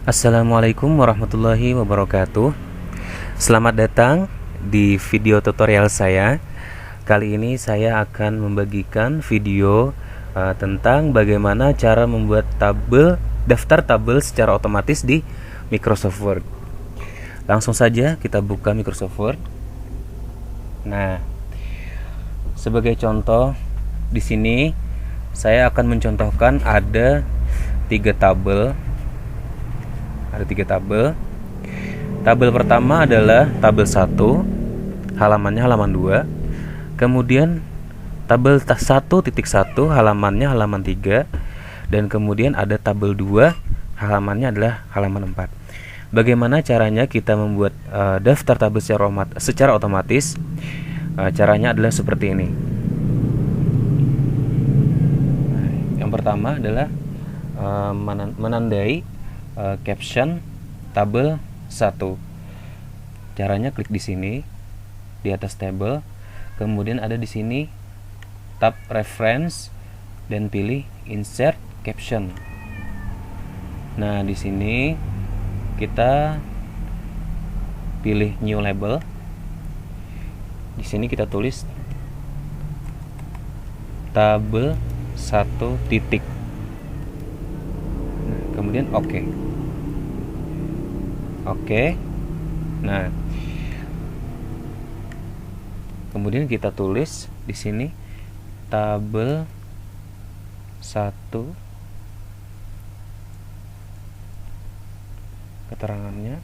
Assalamualaikum warahmatullahi wabarakatuh. Selamat datang di video tutorial saya. Kali ini saya akan membagikan video tentang bagaimana cara membuat daftar tabel secara otomatis di Microsoft Word. Langsung saja kita buka Microsoft Word. Nah, sebagai contoh di sini saya akan mencontohkan ada tiga tabel. Ada tiga tabel. Tabel pertama adalah tabel 1, halamannya halaman 2. Kemudian tabel 1.1, halamannya halaman 3. Dan kemudian ada tabel 2, halamannya adalah halaman 4. Bagaimana caranya kita membuat daftar tabel secara otomatis? Caranya adalah seperti ini. Yang pertama adalah menandai caption tabel 1. Caranya klik di sini di atas tabel, kemudian ada di sini tab reference dan pilih insert caption. Nah, di sini kita pilih new label. Di sini kita tulis tabel 1 titik. Kemudian oke. Nah, kemudian kita tulis di sini tabel 1 keterangan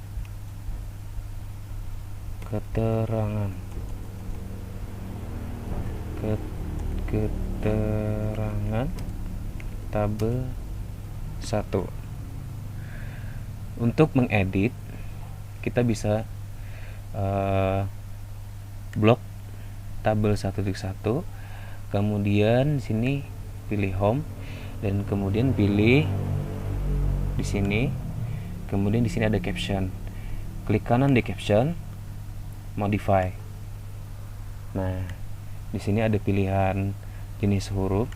tabel 1. Untuk mengedit kita bisa blok tabel 1.1, kemudian di sini pilih home dan kemudian pilih di sini, kemudian di sini ada caption. Klik kanan di caption, modify. Nah, di sini ada pilihan jenis huruf,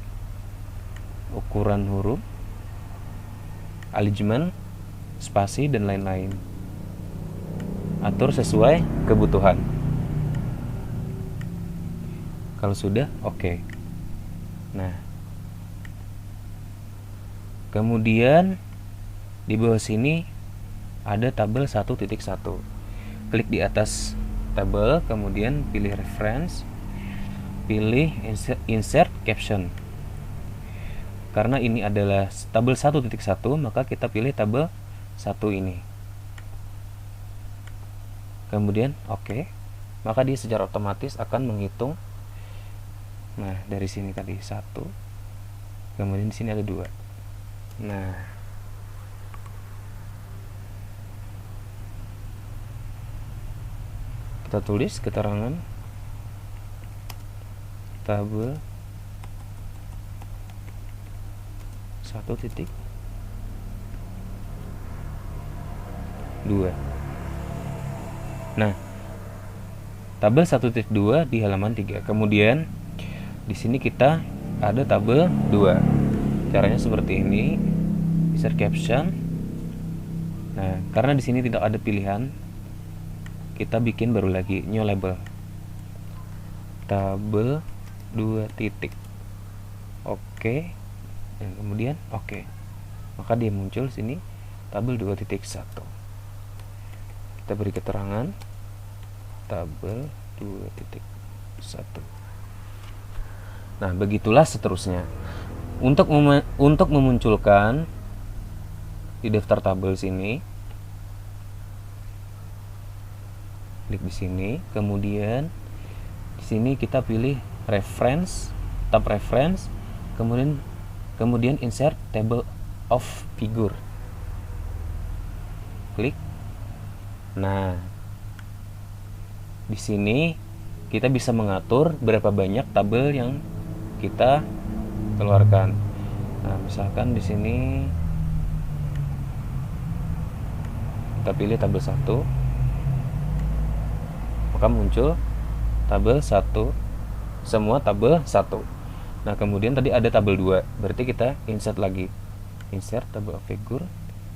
ukuran huruf, alignment, spasi, dan lain-lain. Atur sesuai kebutuhan. Kalau sudah, oke. Nah, kemudian di bawah sini ada tabel 1.1. Klik di atas tabel, kemudian pilih reference, pilih insert caption. Karena ini adalah tabel 1.1, maka kita pilih tabel 1 ini. Kemudian oke. Maka dia secara otomatis akan menghitung. Nah, dari sini tadi 1. Kemudian di sini ada 2. Nah, kita tulis keterangan tabel 1.2. Nah, tabel 1.2 di halaman 3. Kemudian di sini kita ada tabel 2. Caranya seperti ini. Insert caption. Nah, karena di sini tidak ada pilihan, kita bikin baru lagi new label. Tabel 2 titik. Oke. Dan kemudian oke. Maka dia muncul sini tabel 2.1. Kita beri keterangan tabel 2.1. Nah, begitulah seterusnya. Untuk memunculkan di daftar tabel sini, klik di sini, kemudian di sini kita pilih reference, tab reference, kemudian insert table of figure. Klik. Nah, di sini kita bisa mengatur berapa banyak tabel yang kita keluarkan. Nah, misalkan di sini kita pilih tabel 1, maka muncul tabel 1, semua tabel 1. Nah, kemudian tadi ada tabel 2, berarti kita insert lagi. Insert table of figure.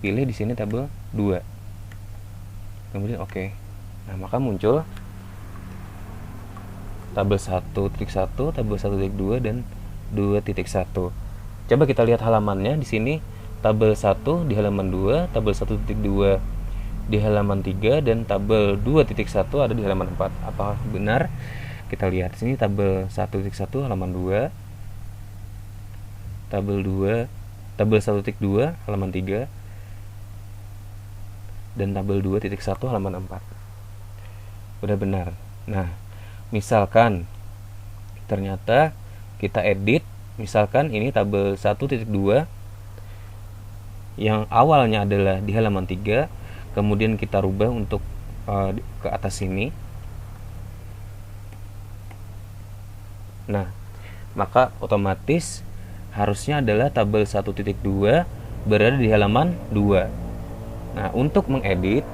pilih di sini tabel 2. Kemudian oke. Nah, maka muncul tabel 1.1, tabel 1.2 dan 2.1. Coba kita lihat halamannya di sini. Tabel 1 di halaman 2, tabel 1.2 di halaman 3 dan tabel 2.1 ada di halaman 4. Apakah benar? Kita lihat di sini tabel 1.1 halaman 2, tabel 1.2 halaman 3 dan tabel 2.1 halaman 4. Udah benar. Nah, misalkan ternyata kita edit, misalkan ini tabel 1.2 yang awalnya adalah di halaman 3, kemudian kita rubah untuk ke atas sini. Nah, maka otomatis harusnya adalah tabel 1.2 berada di halaman 2. Nah, untuk mengedit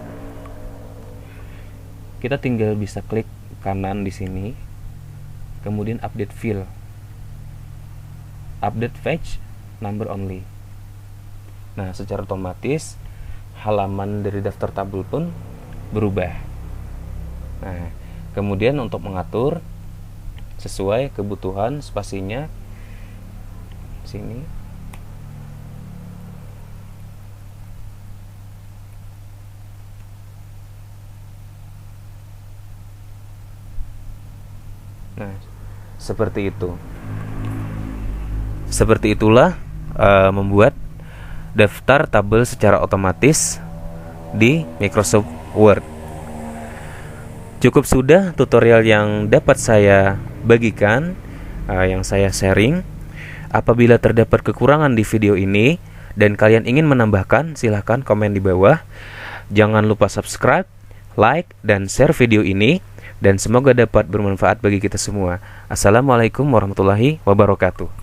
kita tinggal bisa klik kanan di sini, kemudian update field, update page number only. Nah, secara otomatis halaman dari daftar tabel pun berubah. Nah, kemudian untuk mengatur sesuai kebutuhan spasinya sini. Nah, seperti itu. Seperti itulah membuat daftar tabel secara otomatis di Microsoft Word. Cukup sudah tutorial yang dapat saya bagikan, yang saya sharing. Apabila terdapat kekurangan di video ini dan kalian ingin menambahkan, silahkan komen di bawah. Jangan lupa subscribe, like, dan share video ini, dan semoga dapat bermanfaat bagi kita semua. Assalamualaikum warahmatullahi wabarakatuh.